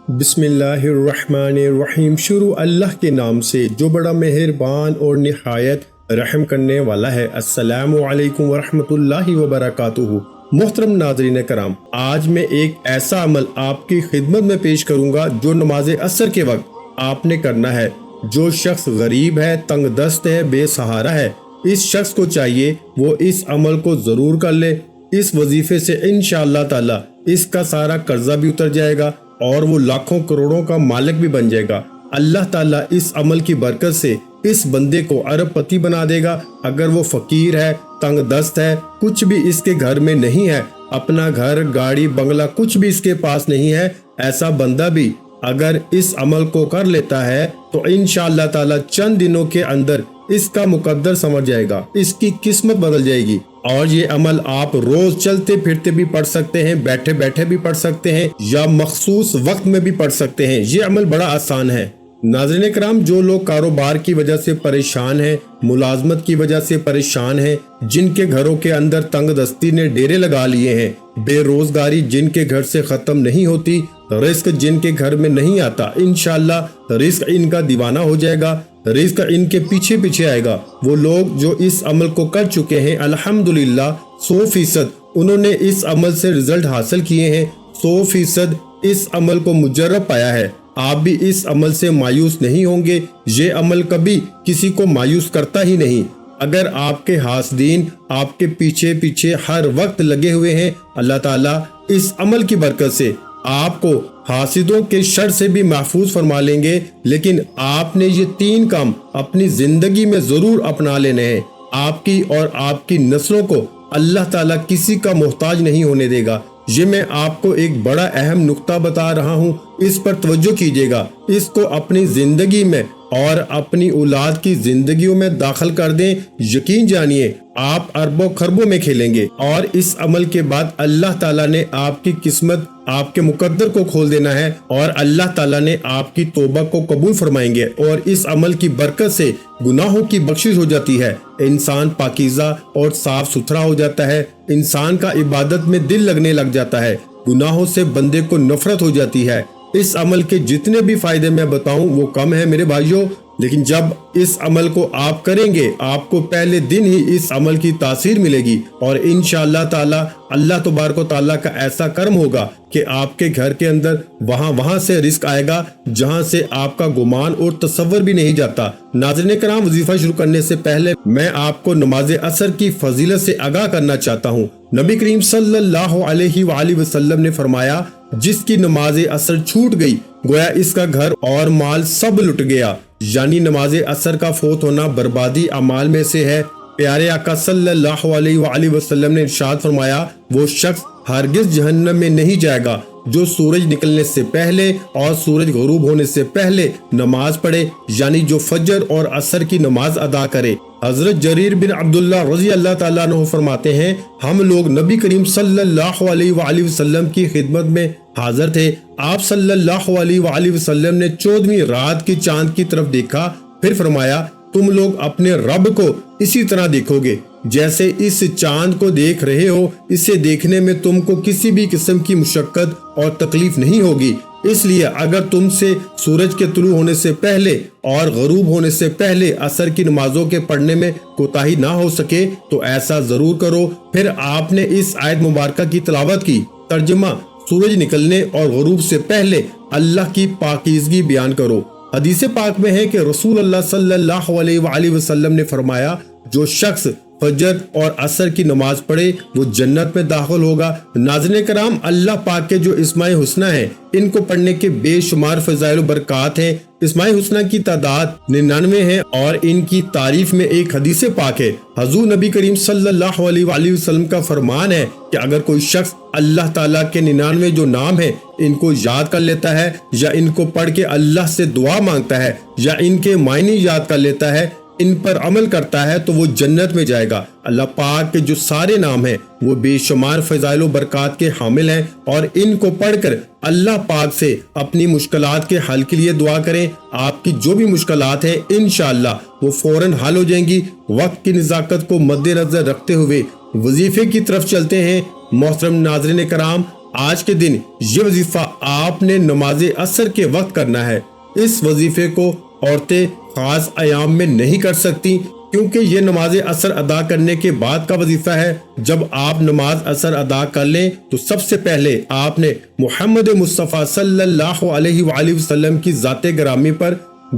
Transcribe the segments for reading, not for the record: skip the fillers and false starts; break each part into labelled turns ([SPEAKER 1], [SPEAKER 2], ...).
[SPEAKER 1] بسم اللہ الرحمن الرحیم۔ شروع اللہ کے نام سے جو بڑا مہربان اور نہایت رحم کرنے والا ہے۔ السلام علیکم ورحمۃ اللہ وبرکاتہ۔ محترم ناظرین کرام، آج میں ایک ایسا عمل آپ کی خدمت میں پیش کروں گا جو نماز عصر کے وقت آپ نے کرنا ہے۔ جو شخص غریب ہے، تنگ دست ہے، بے سہارا ہے، اس شخص کو چاہیے وہ اس عمل کو ضرور کر لے۔ اس وظیفے سے انشاءاللہ تعالی اس کا سارا قرضہ بھی اتر جائے گا اور وہ لاکھوں کروڑوں کا مالک بھی بن جائے گا۔ اللہ تعالیٰ اس عمل کی برکت سے اس بندے کو ارب پتی بنا دے گا۔ اگر وہ فقیر ہے، تنگ دست ہے، کچھ بھی اس کے گھر میں نہیں ہے، اپنا گھر، گاڑی، بنگلہ کچھ بھی اس کے پاس نہیں ہے، ایسا بندہ بھی اگر اس عمل کو کر لیتا ہے تو انشاءاللہ تعالیٰ چند دنوں کے اندر اس کا مقدر سمجھ جائے گا، اس کی قسمت بدل جائے گی۔ اور یہ عمل آپ روز چلتے پھرتے بھی پڑھ سکتے ہیں، بیٹھے بیٹھے بھی پڑھ سکتے ہیں، یا مخصوص وقت میں بھی پڑھ سکتے ہیں۔ یہ عمل بڑا آسان ہے۔ ناظرین کرام، جو لوگ کاروبار کی وجہ سے پریشان ہیں، ملازمت کی وجہ سے پریشان ہیں، جن کے گھروں کے اندر تنگ دستی نے ڈیرے لگا لیے ہیں، بے روزگاری جن کے گھر سے ختم نہیں ہوتی، رزق جن کے گھر میں نہیں آتا، انشاءاللہ رزق ان کا دیوانہ ہو جائے گا، رزق ان کے پیچھے پیچھے آئے گا۔ وہ لوگ جو اس عمل کو کر چکے ہیں، الحمدللہ 100% انہوں نے اس عمل سے رزلٹ حاصل کیے ہیں، 100% اس عمل کو مجرب پایا ہے۔ آپ بھی اس عمل سے مایوس نہیں ہوں گے۔ یہ عمل کبھی کسی کو مایوس کرتا ہی نہیں۔ اگر آپ کے حاسدین آپ کے پیچھے پیچھے ہر وقت لگے ہوئے ہیں، اللہ تعالیٰ اس عمل کی برکت سے آپ کو حاسدوں کے شر سے بھی محفوظ فرما لیں گے۔ لیکن آپ نے یہ 3 کام اپنی زندگی میں ضرور اپنا لینے ہیں۔ آپ کی اور آپ کی نسلوں کو اللہ تعالیٰ کسی کا محتاج نہیں ہونے دے گا۔ یہ میں آپ کو ایک بڑا اہم نقطہ بتا رہا ہوں، اس پر توجہ کیجیے گا۔ اس کو اپنی زندگی میں اور اپنی اولاد کی زندگیوں میں داخل کر دیں۔ یقین جانیے آپ اربوں خربوں میں کھیلیں گے، اور اس عمل کے بعد اللہ تعالیٰ نے آپ کی قسمت، آپ کے مقدر کو کھول دینا ہے، اور اللہ تعالیٰ نے آپ کی توبہ کو قبول فرمائیں گے، اور اس عمل کی برکت سے گناہوں کی بخشش ہو جاتی ہے۔ انسان پاکیزہ اور صاف ستھرا ہو جاتا ہے، انسان کا عبادت میں دل لگنے لگ جاتا ہے، گناہوں سے بندے کو نفرت ہو جاتی ہے۔ اس عمل کے جتنے بھی فائدے میں بتاؤں وہ کم ہیں میرے بھائیوں، لیکن جب اس عمل کو آپ کریں گے، آپ کو پہلے دن ہی اس عمل کی تاثیر ملے گی، اور انشاءاللہ تعالی اللہ تبارک و تعالیٰ کا ایسا کرم ہوگا کہ آپ کے گھر کے اندر وہاں سے رزق آئے گا جہاں سے آپ کا گمان اور تصور بھی نہیں جاتا۔ ناظرین کرام، وظیفہ شروع کرنے سے پہلے میں آپ کو نماز عصر کی فضیلت سے آگاہ کرنا چاہتا ہوں۔ نبی کریم صلی اللہ علیہ وآلہ وسلم نے فرمایا، جس کی نماز عصر چھوٹ گئی گویا اس کا گھر اور مال سب لٹ گیا۔ یعنی نماز عصر کا فوت ہونا بربادی اعمال میں سے ہے۔ پیارے آقا صلی اللہ علیہ وآلہ وسلم نے ارشاد فرمایا، وہ شخص ہرگز جہنم میں نہیں جائے گا جو سورج نکلنے سے پہلے اور سورج غروب ہونے سے پہلے نماز پڑھے، یعنی جو فجر اور عصر کی نماز ادا کرے۔ حضرت جریر بن عبداللہ رضی اللہ تعالیٰ عنہ فرماتے ہیں، ہم لوگ نبی کریم صلی اللہ علیہ وآلہ وسلم کی خدمت میں حاضر تھے۔ آپ صلی اللہ علیہ وآلہ وسلم نے 14ویں رات کی چاند کی طرف دیکھا، پھر فرمایا، تم لوگ اپنے رب کو اسی طرح دیکھو گے جیسے اس چاند کو دیکھ رہے ہو۔ اسے دیکھنے میں تم کو کسی بھی قسم کی مشقت اور تکلیف نہیں ہوگی۔ اس لیے اگر تم سے سورج کے طلوع ہونے سے پہلے اور غروب ہونے سے پہلے عصر کی نمازوں کے پڑھنے میں کوتاہی نہ ہو سکے تو ایسا ضرور کرو۔ پھر آپ نے اس آیت مبارکہ کی تلاوت کی۔ ترجمہ، سورج نکلنے اور غروب سے پہلے اللہ کی پاکیزگی بیان کرو۔ حدیث پاک میں ہے کہ رسول اللہ صلی اللہ علیہ وآلہ وسلم نے فرمایا، جو شخص فجر اور عصر کی نماز پڑھے وہ جنت میں داخل ہوگا۔ ناظرین کرام، اللہ پاک کے جو اسماء حسنہ ہیں ان کو پڑھنے کے بے شمار فضائل و برکات ہیں۔ اسماء حسنہ کی تعداد 99 ہے، اور ان کی تعریف میں ایک حدیث پاک ہے۔ حضور نبی کریم صلی اللہ علیہ وآلہ وسلم کا فرمان ہے کہ اگر کوئی شخص اللہ تعالیٰ کے 99 جو نام ہیں ان کو یاد کر لیتا ہے، یا ان کو پڑھ کے اللہ سے دعا مانگتا ہے، یا ان کے معنی یاد کر لیتا ہے، ان پر عمل کرتا ہے، تو وہ جنت میں جائے گا۔ اللہ پاک کے جو سارے نام ہیں وہ بے شمار فضائل و برکات کے حامل ہیں، اور ان کو پڑھ کر اللہ پاک سے اپنی مشکلات کے حل کے لیے دعا کریں۔ آپ کی جو بھی مشکلات ہیں انشاءاللہ وہ فوراً حل ہو جائیں گی۔ وقت کی نزاکت کو مد نظر رکھتے ہوئے وظیفے کی طرف چلتے ہیں۔ محترم ناظرین کرام، آج کے دن یہ وظیفہ آپ نے نماز عصر کے وقت کرنا ہے۔ اس وظیفے کو عورتیں خاص ایام میں نہیں کر سکتی کیونکہ یہ نماز عصر ادا کرنے کے بعد کا وظیفہ ہے۔ جب آپ نماز عصر ادا کر لیں تو سب سے پہلے آپ نے محمد مصطفیٰ صلی اللہ علیہ وآلہ وسلم کی ذات گرامی پر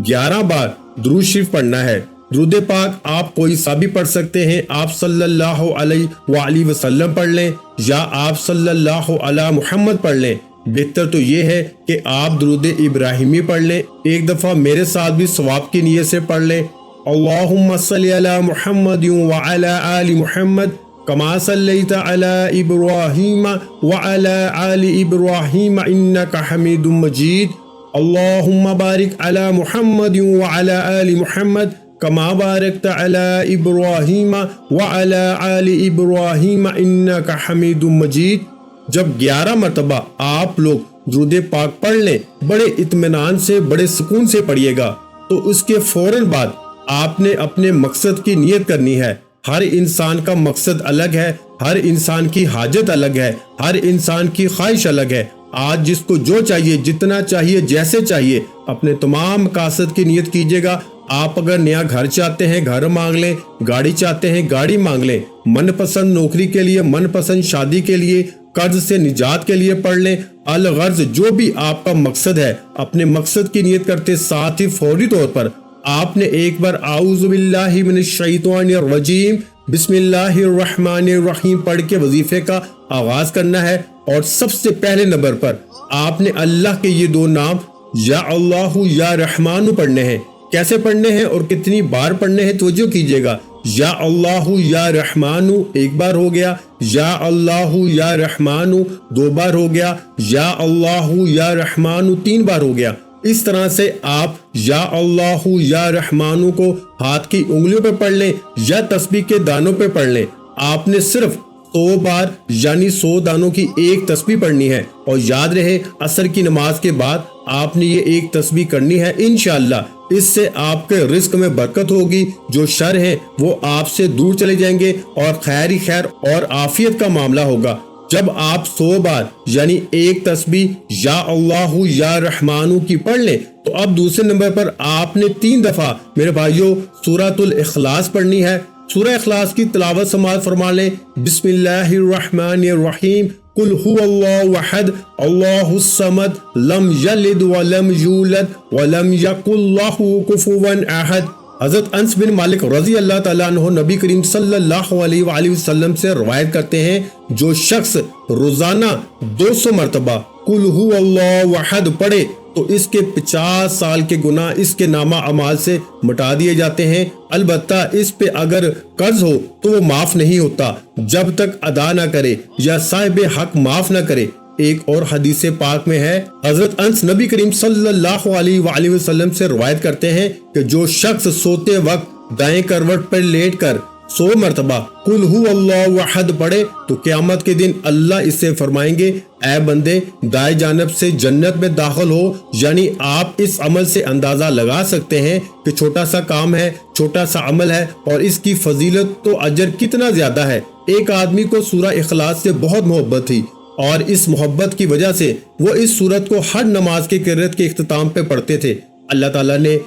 [SPEAKER 1] 11 بار درود شریف پڑھنا ہے۔ درود پاک آپ کوئی سا بھی پڑھ سکتے ہیں، آپ صلی اللہ علیہ وآلہ وسلم پڑھ لیں یا آپ صلی اللہ علی محمد پڑھ لیں۔ بہتر تو یہ ہے کہ آپ درود ابراہیمی پڑھ لیں۔ ایک دفعہ میرے ساتھ بھی ثواب کی نیت سے پڑھ لیں۔ اللہم صلی علی محمد وعلی آل محمد کما صلیت علی ابراہیم وعلی آل ابراہیم انکا حمید مجید۔ اللہم بارک علی محمد وعلی آل محمد کما بارکت علی ابراہیم وعلی آل ابراہیم انکا حمید مجید۔ جب 11 مرتبہ آپ لوگ درود پاک پڑھ لیں، بڑے اطمینان سے بڑے سکون سے پڑھیے گا، تو اس کے فوراً بعد آپ نے اپنے مقصد کی نیت کرنی ہے۔ ہر انسان کا مقصد الگ ہے، ہر انسان کی حاجت الگ ہے، ہر انسان کی خواہش الگ ہے۔ آج جس کو جو چاہیے، جتنا چاہیے، جیسے چاہیے، اپنے تمام مقاصد کی نیت کیجیے گا۔ آپ اگر نیا گھر چاہتے ہیں گھر مانگ لیں، گاڑی چاہتے ہیں گاڑی مانگ لیں، من پسند نوکری کے لیے، من پسند شادی کے لیے، قرض سے نجات کے لیے پڑھ لیں۔ الغرض جو بھی آپ کا مقصد ہے، اپنے مقصد کی نیت کرتے ساتھ ہی فوری طور پر آپ نے ایک بار اعوذ باللہ من الشیطان الرجیم بسم اللہ الرحمن الرحیم پڑھ کے وظیفے کا آغاز کرنا ہے، اور سب سے پہلے نمبر پر آپ نے اللہ کے یہ 2 نام یا اللہ یا رحمان پڑھنے ہیں۔ کیسے پڑھنے ہیں اور کتنی بار پڑھنے ہیں توجہ کیجیے گا۔ یا اللہ یا رحمان ایک بار ہو گیا، یا اللہ یا رحمان 2 بار ہو گیا، یا اللہ یا رحمان 3 بار ہو گیا۔ اس طرح سے آپ یا اللہ یا رحمان کو ہاتھ کی انگلیوں پہ پڑھ لیں یا تسبیح کے دانوں پہ پڑھ لیں۔ آپ نے صرف 100 بار یعنی 100 دانوں کی ایک تسبیح پڑھنی ہے، اور یاد رہے عصر کی نماز کے بعد آپ نے یہ ایک تسبیح کرنی ہے۔ انشاءاللہ اس سے آپ کے رزق میں برکت ہوگی، جو شر ہیں وہ آپ سے دور چلے جائیں گے، اور خیر ہی خیر اور عافیت کا معاملہ ہوگا۔ جب آپ 100 بار یعنی ایک تسبیح یا اللہ یا رحمانو کی پڑھ لیں، تو اب دوسرے نمبر پر آپ نے 3 دفعہ میرے بھائیوں سورۃ الاخلاص پڑھنی ہے۔ سورہ اخلاص کی تلاوت سماعت فرما لیں۔ بسم اللہ الرحمن الرحیم قل هو اللہ احد اللہ الصمد لم یلد ولم یولد ولم یکن لہ کفوا احد۔ حضرت انس بن مالک رضی اللہ تعالیٰ عنہ نبی کریم صلی اللہ علیہ وآلہ وسلم سے روایت کرتے ہیں، جو شخص روزانہ 200 مرتبہ قل هو اللہ احد پڑھے تو اس کے 50 سال کے گناہ اس کے نامہ اعمال سے مٹا دیے جاتے ہیں۔ البتہ اس پہ اگر قرض ہو تو وہ معاف نہیں ہوتا جب تک ادا نہ کرے یا صاحب حق معاف نہ کرے۔ ایک اور حدیث پاک میں ہے، حضرت انس نبی کریم صلی اللہ علیہ وآلہ وسلم سے روایت کرتے ہیں کہ جو شخص سوتے وقت دائیں کروٹ پر لیٹ کر 100 مرتبہ قل هو اللہ احد پڑھے تو قیامت کے دن اللہ اس سے فرمائیں گے، اے بندے دائیں جانب سے جنت میں داخل ہو۔ یعنی آپ اس عمل سے اندازہ لگا سکتے ہیں کہ چھوٹا سا کام ہے، چھوٹا سا عمل ہے، اور اس کی فضیلت تو اجر کتنا زیادہ ہے۔ ایک آدمی کو سورہ اخلاص سے بہت محبت تھی، اور اس محبت کی وجہ سے وہ اس سورت کو ہر نماز کے قرات کے اختتام پہ پڑھتے تھے۔ اللہ تعالیٰ نے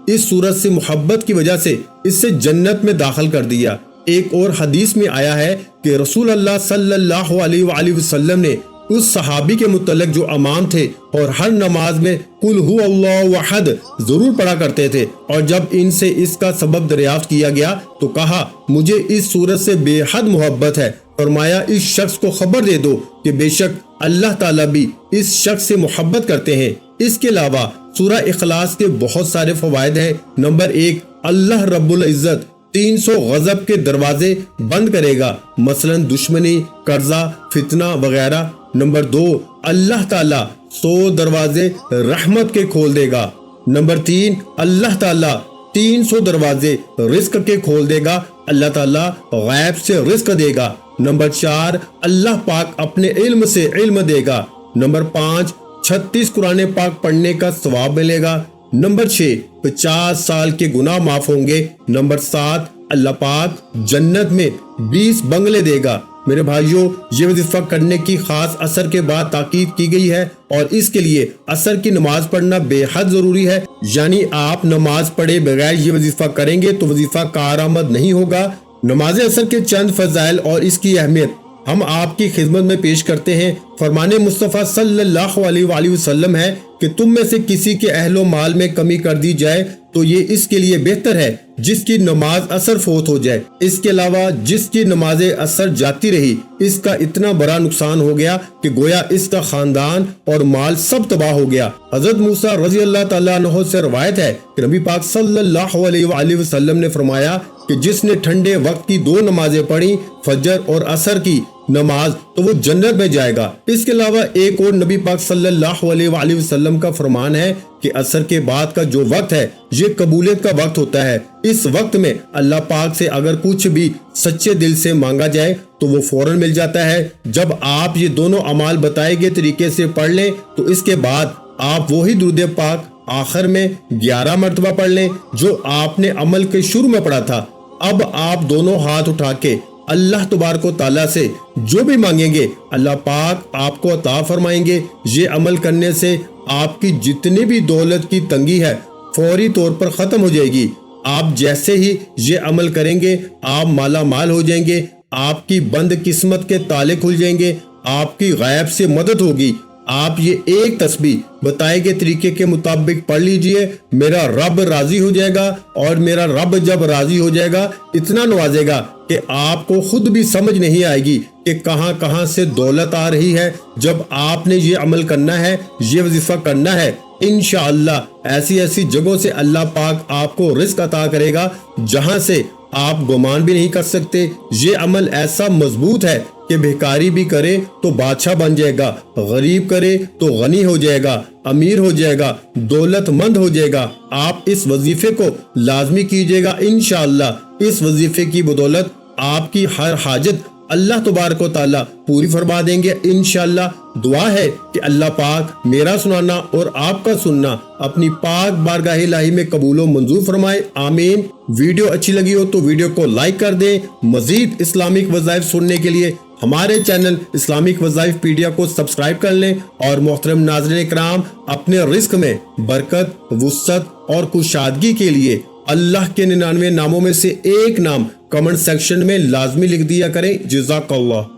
[SPEAKER 1] اس سورت سے محبت کی وجہ سے اس سے جنت میں داخل کر دیا۔ ایک اور حدیث میں آیا ہے کہ رسول اللہ صلی اللہ علیہ وآلہ وسلم نے اس صحابی کے متعلق جو امام تھے اور ہر نماز میں قل هو اللہ احد ضرور پڑھا کرتے تھے، اور جب ان سے اس کا سبب دریافت کیا گیا تو کہا مجھے اس سورت سے بے حد محبت ہے۔ فرمایا اس شخص کو خبر دے دو کہ بے شک اللہ تعالیٰ بھی اس شخص سے محبت کرتے ہیں۔ اس کے علاوہ سورہ اخلاص کے بہت سارے فوائد ہیں۔ نمبر 1، اللہ رب العزت 300 غضب کے دروازے بند کرے گا، مثلا دشمنی، قرضہ، فتنہ وغیرہ۔ نمبر 2، اللہ تعالیٰ 100 دروازے رحمت کے کھول دے گا۔ نمبر 3، اللہ تعالیٰ 300 دروازے رزق کے کھول دے گا، اللہ تعالیٰ غیب سے رزق دے گا۔ نمبر 4، اللہ پاک اپنے علم سے علم دے گا۔ نمبر 5، 36 قرآن پاک پڑھنے کا ثواب ملے گا۔ نمبر 6، 50 سال کے گناہ معاف ہوں گے۔ نمبر 7، اللہ پاک جنت میں 20 بنگلے دے گا۔ میرے بھائیوں، یہ وظیفہ کرنے کی خاص عصر کے بعد تاکید کی گئی ہے اور اس کے لیے عصر کی نماز پڑھنا بے حد ضروری ہے۔ یعنی آپ نماز پڑھے بغیر یہ وظیفہ کریں گے تو وظیفہ کارآمد نہیں ہوگا۔ نماز عصر کے چند فضائل اور اس کی اہمیت ہم آپ کی خدمت میں پیش کرتے ہیں۔ فرمان مصطفیٰ صلی اللہ علیہ وآلہ وسلم ہے کہ تم میں سے کسی کے اہل و مال میں کمی کر دی جائے تو یہ اس کے لیے بہتر ہے جس کی نماز عصر فوت ہو جائے۔ اس کے علاوہ جس کی نماز عصر جاتی رہی، اس کا اتنا بڑا نقصان ہو گیا کہ گویا اس کا خاندان اور مال سب تباہ ہو گیا۔ حضرت موسیٰ رضی اللہ تعالیٰ عنہ سے روایت ہے کہ نبی پاک صلی اللہ علیہ وآلہ وسلم نے فرمایا کہ جس نے ٹھنڈے وقت کی 2 نمازیں پڑھی، فجر اور عصر کی نماز، تو وہ جنت میں جائے گا۔ اس کے علاوہ ایک اور نبی پاک صلی اللہ علیہ وآلہ وسلم کا فرمان ہے کہ عصر کے بعد کا جو وقت ہے یہ قبولیت کا وقت ہوتا ہے۔ اس وقت میں اللہ پاک سے اگر کچھ بھی سچے دل سے مانگا جائے تو وہ فوراً مل جاتا ہے۔ جب آپ یہ دونوں اعمال بتائے گئے طریقے سے پڑھ لیں تو اس کے بعد آپ وہی درود پاک آخر میں 11 مرتبہ پڑھ لیں جو آپ نے عمل کے شروع میں پڑھا تھا۔ اب آپ دونوں ہاتھ اٹھا کے اللہ تبارک و تعالیٰ سے جو بھی مانگیں گے اللہ پاک آپ کو عطا فرمائیں گے۔ یہ عمل کرنے سے آپ کی جتنی بھی دولت کی تنگی ہے فوری طور پر ختم ہو جائے گی۔ آپ جیسے ہی یہ عمل کریں گے آپ مالا مال ہو جائیں گے، آپ کی بند قسمت کے تالے کھل جائیں گے، آپ کی غیب سے مدد ہوگی۔ آپ یہ ایک تسبیح بتائے گئے طریقے کے مطابق پڑھ لیجئے، میرا رب راضی ہو جائے گا، اور میرا رب جب راضی ہو جائے گا اتنا نوازے گا کہ آپ کو خود بھی سمجھ نہیں آئے گی کہ کہاں کہاں سے دولت آ رہی ہے۔ جب آپ نے یہ عمل کرنا ہے، یہ وظیفہ کرنا ہے، انشاءاللہ ایسی ایسی جگہوں سے اللہ پاک آپ کو رزق عطا کرے گا جہاں سے آپ گمان بھی نہیں کر سکتے۔ یہ عمل ایسا مضبوط ہے کہ بھکاری بھی کرے تو بادشاہ بن جائے گا، غریب کرے تو غنی ہو جائے گا، امیر ہو جائے گا، دولت مند ہو جائے گا۔ آپ اس وظیفے کو لازمی کیجئے گا، انشاءاللہ اس وظیفے کی بدولت آپ کی ہر حاجت اللہ تبارک و تعالیٰ پوری فرما دیں گے انشاءاللہ۔ دعا ہے کہ اللہ پاک میرا سنانا اور آپ کا سننا اپنی پاک بارگاہ الہی میں قبول و منظور فرمائے، آمین۔ ویڈیو اچھی لگی ہو تو ویڈیو کو لائک کر دیں۔ مزید اسلامک وظائف سننے کے لیے ہمارے چینل اسلامک وظائف پیڈیا کو سبسکرائب کر لیں، اور محترم ناظرین کرام، اپنے رزق میں برکت، وسعت اور کشادگی کے لیے اللہ کے 99 ناموں میں سے ایک نام کمنٹ سیکشن میں لازمی لکھ دیا کریں۔ جزاک اللہ۔